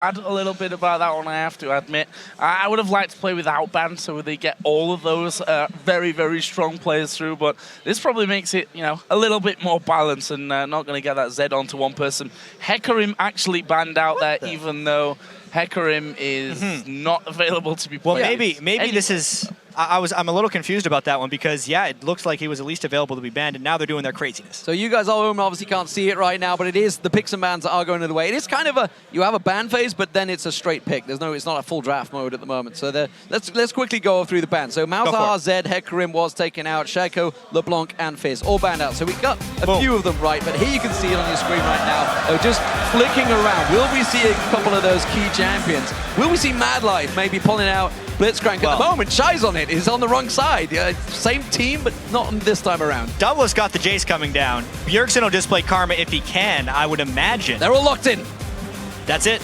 A little bit about that one, I have to admit. I would have liked to play without ban, so they get all of those very, very strong players through, but this probably makes it, you know, a little bit more balanced and not going to get that Z onto one person. Hecarim actually banned out there, even though Hecarim is not available to be played. Well, maybe this is... I'm a little confused about that one because, yeah, it looks like he was at least available to be banned, and now they're doing their craziness. So you guys at home obviously can't see it right now, but it is the picks and bans that are going the way. It is kind of a, you have a ban phase, but then it's a straight pick. There's no, it's not a full draft mode at the moment. So let's quickly go through the bans. So Malzahar, Zed, Hecarim was taken out, Shaco, LeBlanc, and Fizz all banned out. So we got a few of them right, but here you can see it on your screen right now. They're just flicking around. Will we see a couple of those key champions? Will we see Mad Life maybe pulling out Blitzcrank at the moment? Shy's on it. He's on the wrong side. Same team, but not this time around. Double's got the Jace coming down. Bjergsen will just play Karma if he can, I would imagine. They're all locked in. That's it.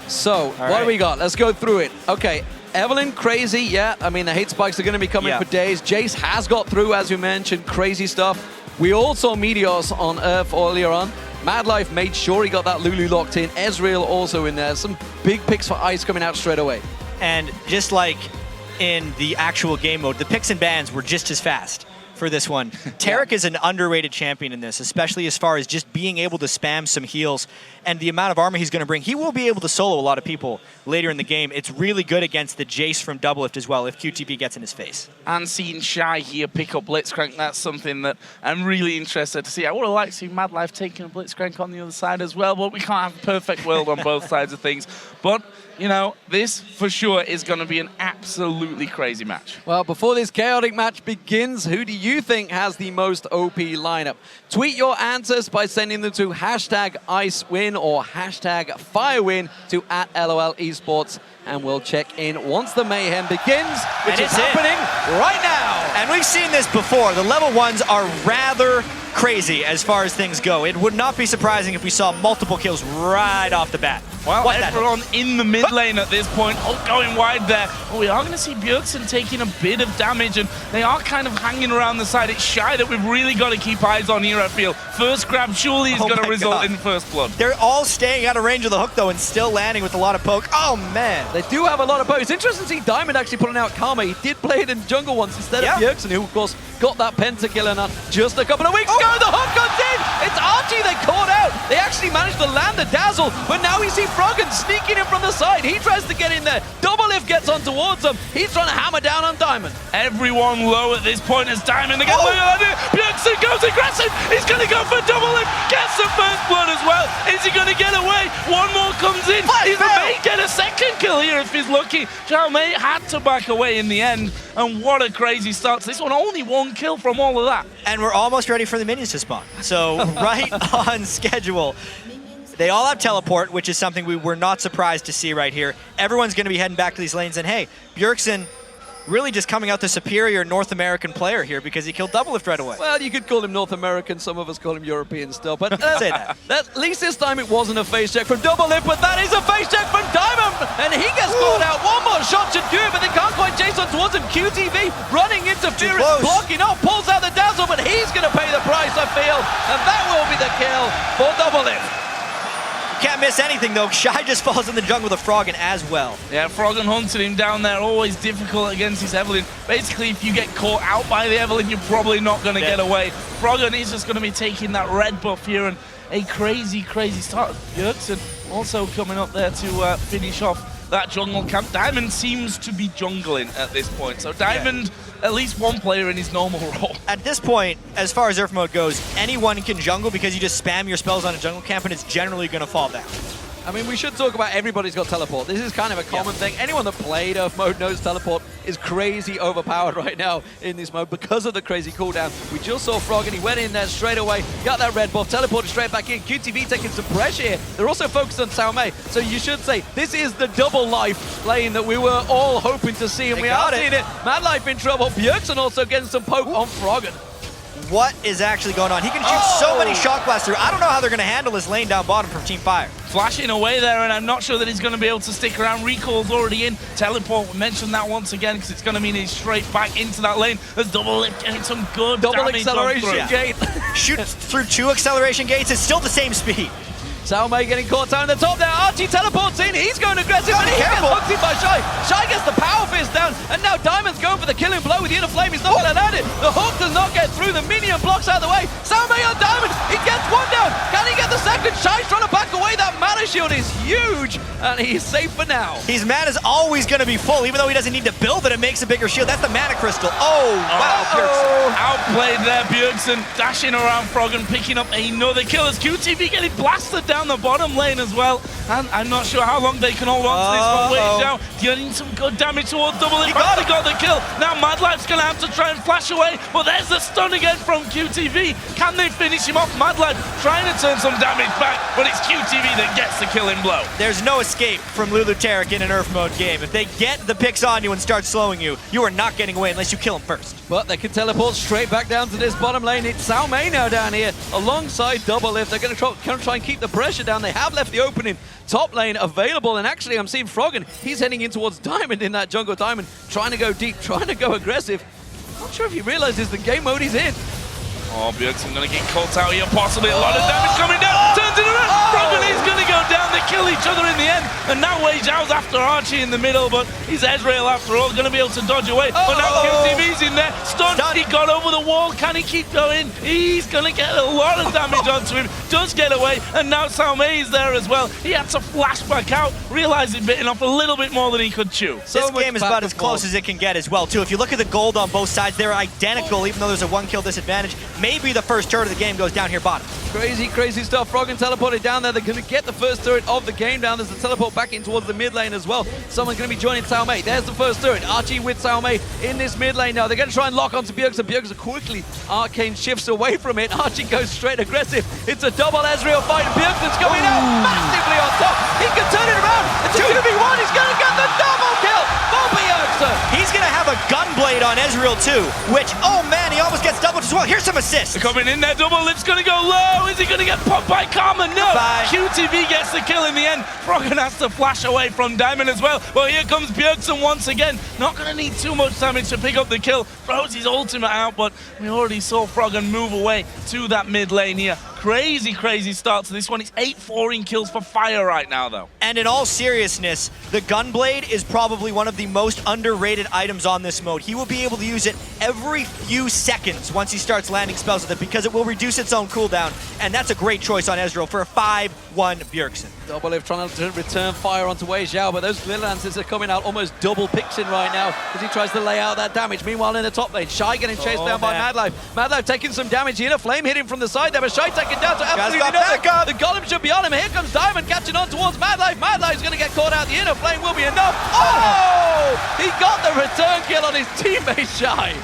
So, what do we got? Let's go through it. Okay, Evelynn, crazy, yeah. I mean, the hate spikes are going to be coming for days. Jace has got through, as we mentioned. Crazy stuff. We all saw Meteors on URF earlier on. Mad Life made sure he got that Lulu locked in. Ezreal also in there. Some big picks for Ice coming out straight away. And just like in the actual game mode, the picks and bans were just as fast for this one. Taric is an underrated champion in this, especially as far as just being able to spam some heals and the amount of armor he's going to bring. He will be able to solo a lot of people later in the game. It's really good against the Jace from Doublelift as well if QTB gets in his face. And seeing Shy here pick up Blitzcrank, that's something that I'm really interested to see. I would have liked to see Mad Life taking a Blitzcrank on the other side as well, but we can't have a perfect world on both sides of things. But, you know, this for sure is going to be an absolutely crazy match. Well, before this chaotic match begins, who do you think has the most OP lineup? Tweet your answers by sending them to #IceWin or #FireWin to @LOL Esports, and we'll check in once the mayhem begins, which is happening right now. And we've seen this before. The level 1s are rather crazy as far as things go. It would not be surprising if we saw multiple kills right off the bat. Well, everyone in the mid lane at this point, going wide there. Well, we are going to see Bjergsen taking a bit of damage, and they are kind of hanging around the side. It's Shy that we've really got to keep eyes on here, I feel. First grab surely is going to result in first blood. They're all staying out of range of the hook, though, and still landing with a lot of poke. Oh, man. They do have a lot of poke. It's interesting to see Diamond actually putting out Karma. He did play it in jungle once instead of Bjergsen, who, of course, got that pentakill in just a couple of weeks ago. The hook got in. It's Archie they caught out. They actually managed to land the dazzle, but now we see Froggen sneaking in from the side. He tries to get in there. Doublelift gets on towards him. He's trying to hammer down on Diamond. Everyone low at this point as Diamond again. Bjergsen goes aggressive. He's going to go for Doublelift. Gets the first blood as well. Is he going to get away? One more comes in. He may get a second kill here if he's lucky. Xiaomei had to back away in the end. And what a crazy start. This one only one kill from all of that. And we're almost ready for the minions to spawn. So right on schedule. They all have teleport, which is something we were not surprised to see right here. Everyone's going to be heading back to these lanes. And hey, Bjergsen really just coming out the superior North American player here because he killed Doublelift right away. Well, you could call him North American. Some of us call him European still. But say that. At least this time it wasn't a face check from Doublelift, but that is a face check from Diamond. And he gets caught out. One more shot should do it, but they can't quite chase on towards him. QTV running interference, blocking off, pulls out the dazzle, but he's going to pay the price, I feel. And that will be the kill for Doublelift. Can't miss anything, though. Shy just falls in the jungle with a Froggen as well. Yeah, Froggen hunted him down there. Always difficult against his Evelynn. Basically, if you get caught out by the Evelynn, you're probably not going to get away. Froggen is just going to be taking that red buff here, and a crazy, crazy start. Bjergsen also coming up there to finish off that jungle camp. Diamond seems to be jungling at this point. So Diamond, at least one player in his normal role. At this point, as far as URF mode goes, anyone can jungle because you just spam your spells on a jungle camp and it's generally going to fall down. I mean, we should talk about everybody's got teleport. This is kind of a common thing. Anyone that played URF mode knows teleport is crazy overpowered right now in this mode because of the crazy cooldown. We just saw Froggen. He went in there straight away, got that red buff, teleported straight back in. QTV taking some pressure here. They're also focused on Xiaomei. So you should say this is the double life lane that we were all hoping to see, and we are seeing it. Mad Life in trouble. Bjergsen also getting some poke on Froggen. What is actually going on? He can shoot so many shock blasts through. I don't know how they're going to handle this lane down bottom from Team Fire. Flashing away there, and I'm not sure that he's going to be able to stick around. Recall's already in. Teleport, we mentioned that once again, because it's going to mean he's straight back into that lane. There's Doublelift getting some good double damage acceleration gate. Shoots through 2 acceleration gates. It's still the same speed. Salmei getting caught down in the top there. Archie teleports in. He's going aggressive, and he gets hooked in by Shy. Shy gets the power fist down, and now Diamond's going for the killing blow with the inner flame. He's not going to land it. The hook does not get through. The minion blocks out of the way. Salmei on Diamond. He gets one down. Can he get the second? Shy's trying to back away. That mana shield is huge, and he's safe for now. His mana's always going to be full, even though he doesn't need to build it. It makes a bigger shield. That's the mana crystal. Oh, wow, Bjergsen. Outplayed there, Bjergsen dashing around Frog and picking up another kill as QTV getting blasted down the bottom lane as well. And I'm not sure how long they can hold on to this one. Wait now, getting some good damage towards double. He got the kill. Now Madlife's going to have to try and flash away, but there's the stun again from QTV. Can they finish him off? Madlife trying to turn some damage back, but it's QTV that gets the killing blow. There's no escape from Lulu Tarek in an URF mode game. If they get the picks on you and start slowing you, you are not getting away unless you kill him first. But they can teleport straight back down to this bottom lane. It's Salmei now down here alongside Double Lift. They're going to try and keep the pressure down. They have left the opening top lane available, and actually I'm seeing Froggen. He's heading in towards Diamond in that jungle. Diamond trying to go deep, trying to go aggressive. Not sure if he realizes the game mode he's in. Oh, Bjergsen going to get caught out here, possibly a lot of damage coming down. Turns it around. Froggen is going to go down. They kill each other in the end. And now Wei Zhao's after Archie in the middle, but he's Ezreal after all, going to be able to dodge away. But now QTV's in there. Stunned. He got over the wall. Can he keep going? He's going to get a lot of damage onto him. Does get away. And now Salmei is there as well. He had to flash back out, realize he'd bitten off a little bit more than he could chew. This game is about as close as it can get as well, too. If you look at the gold on both sides, they're identical, even though there's a one-kill disadvantage. Maybe the first turret of the game goes down here bottom. Crazy, crazy stuff. Froggen teleported down there. They're going to get the first turret of the game down. There's a teleport back in towards the mid lane as well. Someone's going to be joining Salmei. There's the first turret. Archie with Salmei in this mid lane now. They're going to try and lock onto Bjergsen. Bjergsen quickly arcane shifts away from it. Archie goes straight aggressive. It's a double Ezreal fight. Bjergsen's going out massively on top. He can turn it around. It's a 2v1. He's going to get the double kill for Bjergsen. He's going to have a gunblade on Ezreal too, which, oh man, he almost gets doubled as well. Here's some assists. They're coming in there. Double Lift's going to go low. Is he going to get popped by Karma? No. Bye. QTV gets the kill in the end. Froggen has to flash away from Diamond as well. Well, here comes Bjergsen once again. Not going to need too much damage to pick up the kill. Throws his ultimate out, but we already saw Froggen move away to that mid lane here. Crazy, crazy start to this one. It's 8-4 in kills for Fire right now, though. And in all seriousness, the Gunblade is probably one of the most underrated items on this mode. He will be able to use it every few seconds once he starts landing spells with it because it will reduce its own cooldown, and that's a great choice on Ezreal for a 5-1 Bjergsen. Double Lift trying to return fire onto Wei Zhao, but those Glitter Lances are coming out almost double Pixin right now as he tries to lay out that damage. Meanwhile, in the top lane, Shy getting chased down by Madlife. Madlife taking some damage. The inner flame hitting from the side there, but Shy taking down to absolutely nothing. The Golem should be on him. Here comes Diamond catching on towards Madlife. Madlife's going to get caught out. The inner flame will be enough. Oh! He got the return kill on his teammate Shy.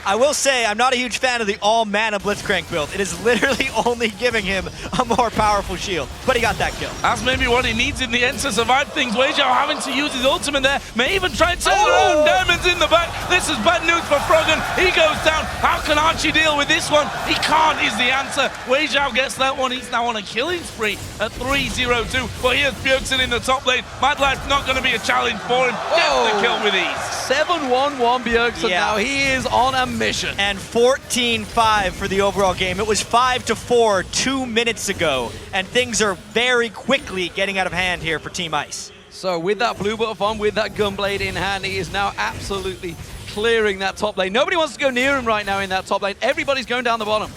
I will say, I'm not a huge fan of the all-mana Blitzcrank build. It is literally only giving him a more powerful shield, but he got that kill. That's maybe what he needs in the end to survive things. Wei Zhao having to use his ultimate there. May even try and turn around. Diamond's in the back. This is bad news for Froggen. He goes down. How can Archie deal with this one? He can't is the answer. Wei Zhao gets that one. He's now on a killing spree at 3-0-2. But here's Bjergsen in the top lane. Madlife's not going to be a challenge for him. Gets the kill with ease. 7-1-1 Bjergsen now. He is on a mission. And 14-5 for the overall game. It was 5-4 2 minutes ago, and things are very quickly getting out of hand here for Team Ice. So with that blue buff on, with that Gunblade in hand, he is now absolutely clearing that top lane. Nobody wants to go near him right now in that top lane. Everybody's going down the bottom.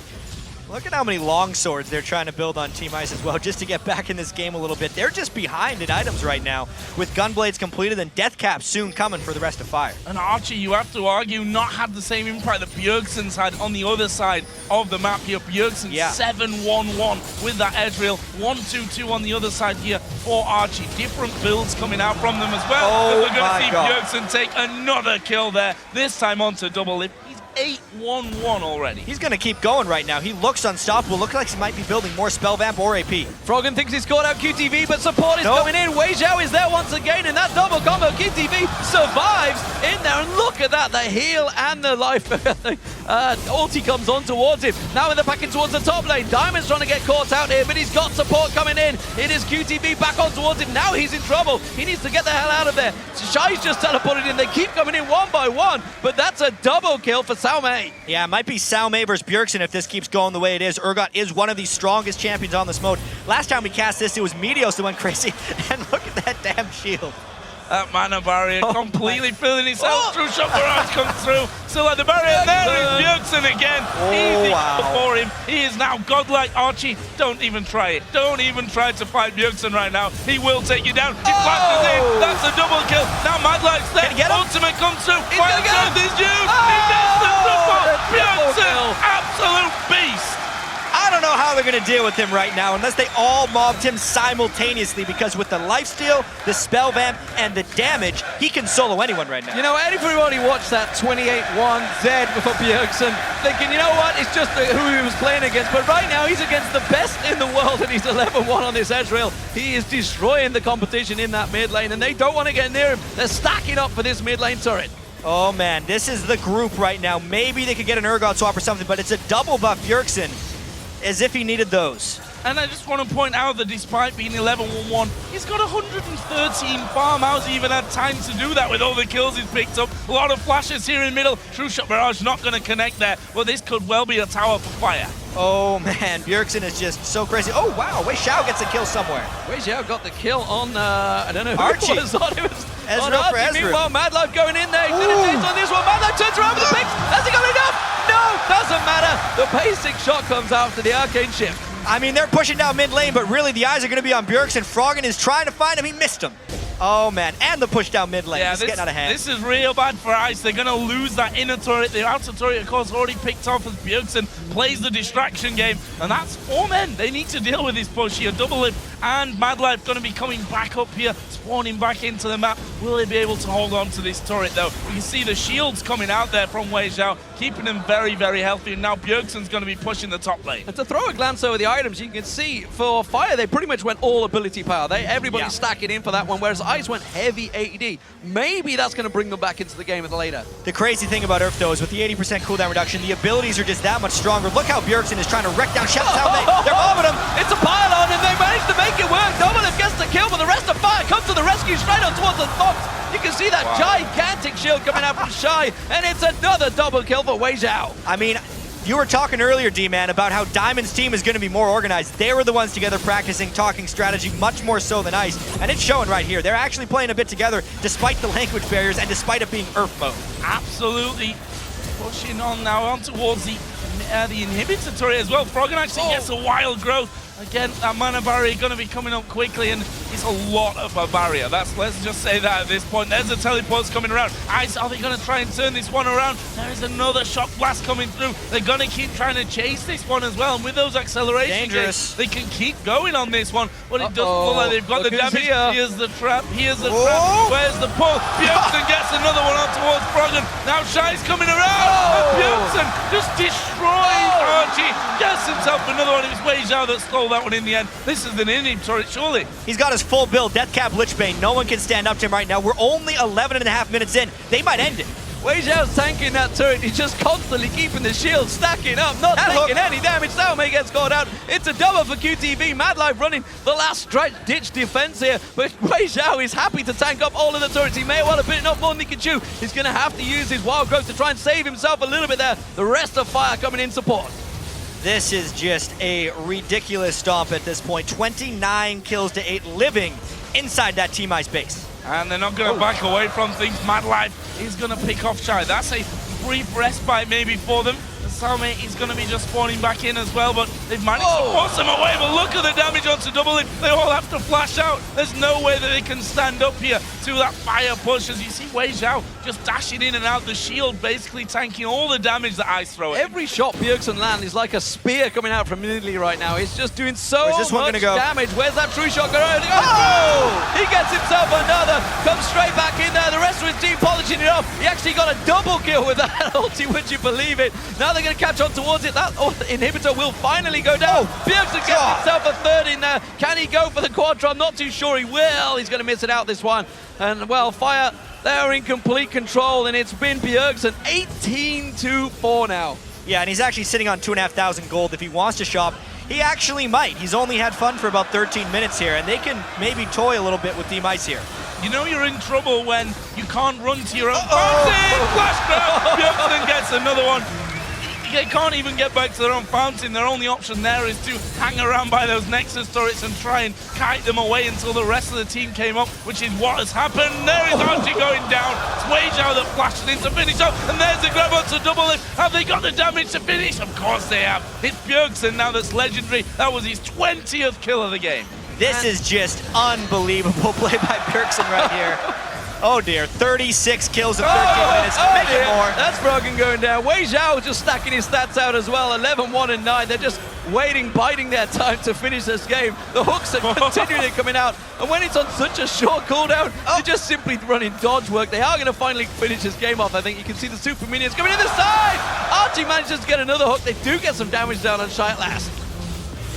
Look at how many long swords they're trying to build on Team Ice as well, just to get back in this game a little bit. They're just behind in items right now, with Gunblades completed and Death Caps soon coming for the rest of Fire. And Archie, you have to argue, not had the same impact that Bjergsen's had on the other side of the map here. Bjergsen 7-1-1 with that Ezreal, 1-2-2 on the other side here for Archie. Different builds coming out from them as well. Oh, we're going to see Bjergsen take another kill there, this time onto Double Lift. 8-1-1 already. He's going to keep going right now. He looks unstoppable. Looks like he might be building more Spell Vamp or AP. Froggen thinks he's caught out QTV, but support is coming in. Wei Zhao is there once again, and that double combo. QTV survives in there, and look at that. The heal and the life. Ulti comes on towards him. Now in the packet towards the top lane. Diamond's trying to get caught out here, but he's got support coming in. It is QTV back on towards him. Now he's in trouble. He needs to get the hell out of there. Shy's just teleported in. They keep coming in one by one, but that's a double kill for Salme. Yeah, it might be Salme versus Bjergsen if this keeps going the way it is. Urgot is one of the strongest champions on this mode. Last time we cast this, it was Meteos that went crazy. And look at that damn shield. That mana barrier completely filling itself. True shot barrage comes through. Still at the barrier. There is Bjergsen again. Easy for him. He is now godlike. Archie, don't even try it. Don't even try to fight Bjergsen right now. He will take you down. He flashes in. That's a double kill. Now Madlife's there. Ultimate comes through. He's gonna get him. This juice. He gets the triple. Bjergsen, absolute beast. I don't know how they're going to deal with him right now unless they all mobbed him simultaneously, because with the lifesteal, the spell vamp, and the damage, he can solo anyone right now. You know, everybody watched that 28-1 Zed for Bjergsen, thinking, you know what, it's just who he was playing against, but right now he's against the best in the world, and he's 11-1 on this Ezreal. He is destroying the competition in that mid lane, and they don't want to get near him. They're stacking up for this mid lane turret. Oh man, this is the group right now. Maybe they could get an Urgot swap or something, but it's a double buff Bjergsen, as if he needed those. And I just want to point out that despite being 11-1-1, he's got 113 farm. How's he even had time to do that with all the kills he's picked up? A lot of flashes here in middle. True shot barrage not going to connect there. Well, this could well be a tower for fire. Oh man, Bjergsen is just so crazy. Oh wow, Wei Xiao gets a kill somewhere. Wei Xiao got the kill on, I don't know who Archie. it was on. It was on Ezreal for Archie. Ezreal. Meanwhile, Madlife going in there. He's going to chase on this one. Madlife turns around with the picks. Has he got enough? No, doesn't matter. The basic shot comes after the arcane shift. I mean, they're pushing down mid lane, but really the eyes are going to be on Bjergsen. Froggen is trying to find him. He missed him. Oh man, and the push down mid lane. Yeah, This is getting out of hand. This is real bad for Ice. They're going to lose that inner turret. The outer turret, of course, already picked off as Bjergsen plays the distraction game. And that's 4 men. They need to deal with this push here. Double Lip and Madlife going to be coming back up here, spawning back into the map. Will they be able to hold on to this turret, though? You can see the shields coming out there from Wei Xiao, keeping them very, very healthy. And now Bjergsen's going to be pushing the top lane. And to throw a glance over the items, you can see for Fire, they pretty much went all ability power. Everybody's stacking in for that one, whereas Ice went heavy AD. Maybe that's going to bring them back into the game a little later. The crazy thing about URF, though, is with the 80% cooldown reduction, the abilities are just that much stronger. Look how Bjergsen is trying to wreck down Shep Salme. They're mobbing him. It's a pylon, and they managed to make it work. Dominant gets the kill, but the rest of Fire comes to the rescue straight on towards the Fox. You can see that gigantic shield coming out from Shy, and it's another double kill for Wei Xiao. I mean, you were talking earlier, D-Man, about how Diamond's team is going to be more organized. They were the ones together practicing, talking strategy, much more so than Ice. And it's showing right here. They're actually playing a bit together, despite the language barriers and despite it being URF mode. Absolutely. Pushing on now on towards the inhibitor turret as well. Froggen actually gets a wild growth. Again, that mana barrier going to be coming up quickly, and it's a lot of a barrier. Let's just say that at this point. There's the teleports coming around. Ice, are they going to try and turn this one around? There is another shock blast coming through. They're going to keep trying to chase this one as well, and with those acceleration gains, they can keep going on this one, but it doesn't look like they've got the damage. Here's the trap. Here's the trap. Where's the pull? Bjergsen gets another one on towards Froggen. Now Shy's coming around. And Bjergsen just destroys Archie. Gets himself another one. It was Wei Xiao that stole that one in the end. This is an inhib turret, surely. He's got his full build, Deathcap Lichbane. No one can stand up to him right now. We're only 11.5 minutes in. They might end it. Wei Xiao's tanking that turret. He's just constantly keeping the shield stacking up, not taking any damage. Salme gets caught out. It's a double for QTV. Madlife running the last ditch defense here, but Wei Xiao is happy to tank up all of the turrets. He may well have bitten off more than he can chew. He's going to have to use his wild growth to try and save himself a little bit there. The rest of Fire coming in support. This is just a ridiculous stomp at this point. 29 kills to 8 living inside that Team Ice base. And they're not going to back away from things. Madlife is going to pick off Shy. That's a brief respite maybe for them. Salme is going to be just spawning back in as well, but they've managed to force them away. But look at the damage onto Double Lip. They all have to flash out. There's no way that they can stand up here to that fire push. As you see Wei Xiao just dashing in and out, the shield basically tanking all the damage that Ice throw at him. Every shot Bjergsen land is like a spear coming out from Italy right now. He's just doing so much damage. Where's that true shot going? He gets himself another. Comes straight back in there. The rest of his team polishing it off. He actually got a double kill with that ulti, would you believe it? Now they're going to catch on towards it. That inhibitor will finally go down. Bjergsen gets himself a third in there. Can he go for the quadra? I'm not too sure he will. He's going to miss it out this one. And well, Fire, they're in complete control, and it's been Bjergsen 18-4 now. Yeah, and he's actually sitting on 2,500 gold. If he wants to shop, he actually might. He's only had fun for about 13 minutes here, and they can maybe toy a little bit with Team Ice here. You know you're in trouble when you can't run to your own fountain. Flash grab. Bjergsen gets another one. They can't even get back to their own fountain. Their only option there is to hang around by those Nexus turrets and try and kite them away until the rest of the team came up, which is what has happened. There is Archie going down. It's Weizhou that flashes in to finish up, and there's the grab onto double lift. Have they got the damage to finish? Of course they have. It's Bjergsen now that's legendary. That was his 20th kill of the game. This is just unbelievable play by Bjergsen right here. Oh dear, 36 kills in 13 minutes. Make it more. That's Brogan going down. Weizhou just stacking his stats out as well. 11, 1, and 9. They're just waiting, biding their time to finish this game. The hooks are continually coming out. And when it's on such a short cooldown, they're just simply running dodge work. They are going to finally finish this game off. I think you can see the super minions coming in the side. Archie manages to get another hook. They do get some damage down on Shy at last.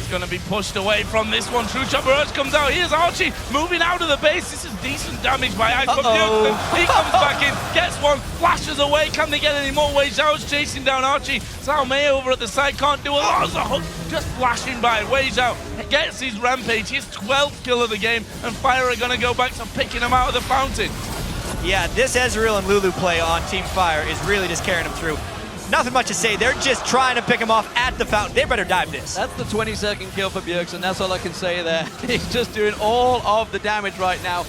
Going to be pushed away from this one. True Shot Barrage comes out. Here's Archie moving out of the base. This is decent damage by Ice. He comes back in, gets one, flashes away. Can they get any more? Weizhou's chasing down Archie. Sao Mei over at the side can't do a lot. There's a hook just flashing by. Weizhou gets his rampage, his 12th kill of the game, and Fire are going to go back to picking him out of the fountain. Yeah, this Ezreal and Lulu play on Team Fire is really just carrying them through. Nothing much to say. They're just trying to pick him off at the fountain. They better dive this. That's the 22nd kill for Bjergsen. That's all I can say there. He's just doing all of the damage right now.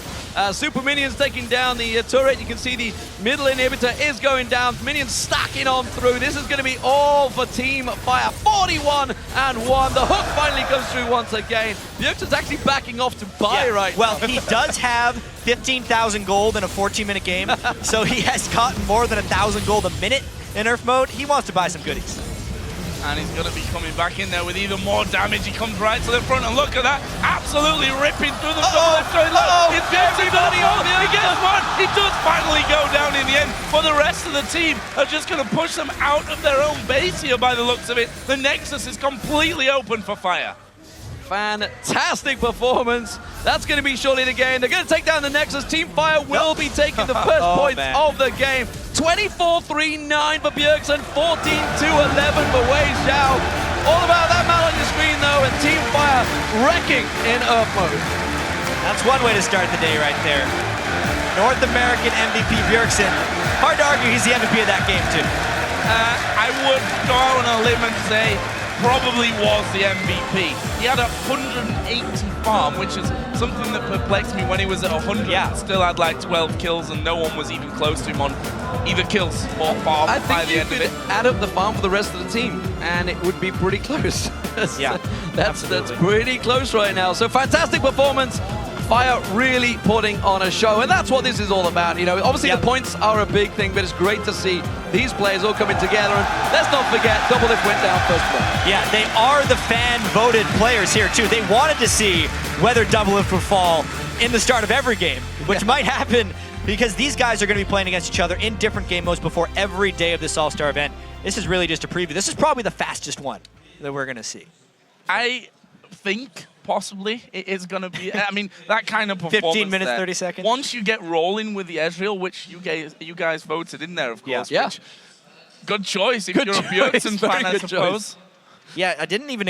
Super Minions taking down the turret. You can see the middle inhibitor is going down. Minions stacking on through. This is going to be all for Team Fire. 41 and 1. The hook finally comes through once again. Bjergsen's actually backing off to buy right well, now. He does have 15,000 gold in a 14-minute game, so he has gotten more than 1,000 gold a minute in Earth mode. He wants to buy some goodies. And he's going to be coming back in there with even more damage. He comes right to the front, and look at that. Absolutely ripping through the double lift. It's Bjergsen gonna fall. He gets one. He does finally go down in the end. But the rest of the team are just going to push them out of their own base here by the looks of it. The Nexus is completely open for Fire. Fantastic performance. That's going to be surely the game. They're going to take down the Nexus. Team Fire will be taking the first points of the game. 24-3-9 for Bjergsen, 14-2-11 for Weizhou. All about that man on your screen though, and Team Fire wrecking in Earth mode. That's one way to start the day right there. North American MVP Bjergsen. Hard to argue he's the MVP of that game too. I would go out on a limb and say probably was the MVP. He had 180 farm, which is something that perplexed me when he was at 100. Yeah. Still had like 12 kills, and no one was even close to him on either kills or farm by the end of it. I think you could add up the farm for the rest of the team, and it would be pretty close. That's pretty close right now. So fantastic performance. Fire really putting on a show, and that's what this is all about. You know, obviously the points are a big thing, but it's great to see these players all coming together. And let's not forget, Doublelift went down first place. Yeah, they are the fan-voted players here too. They wanted to see whether Doublelift would fall in the start of every game, which might happen because these guys are going to be playing against each other in different game modes before every day of this All-Star event. This is really just a preview. This is probably the fastest one that we're going to see. I think possibly it is going to be, I mean, that kind of performance 15 minutes, there. 30 seconds. Once you get rolling with the Ezreal, which you guys voted in there, of course. Yeah. Which, good choice if you're a Bjergsen fan, I suppose. Yeah, I didn't even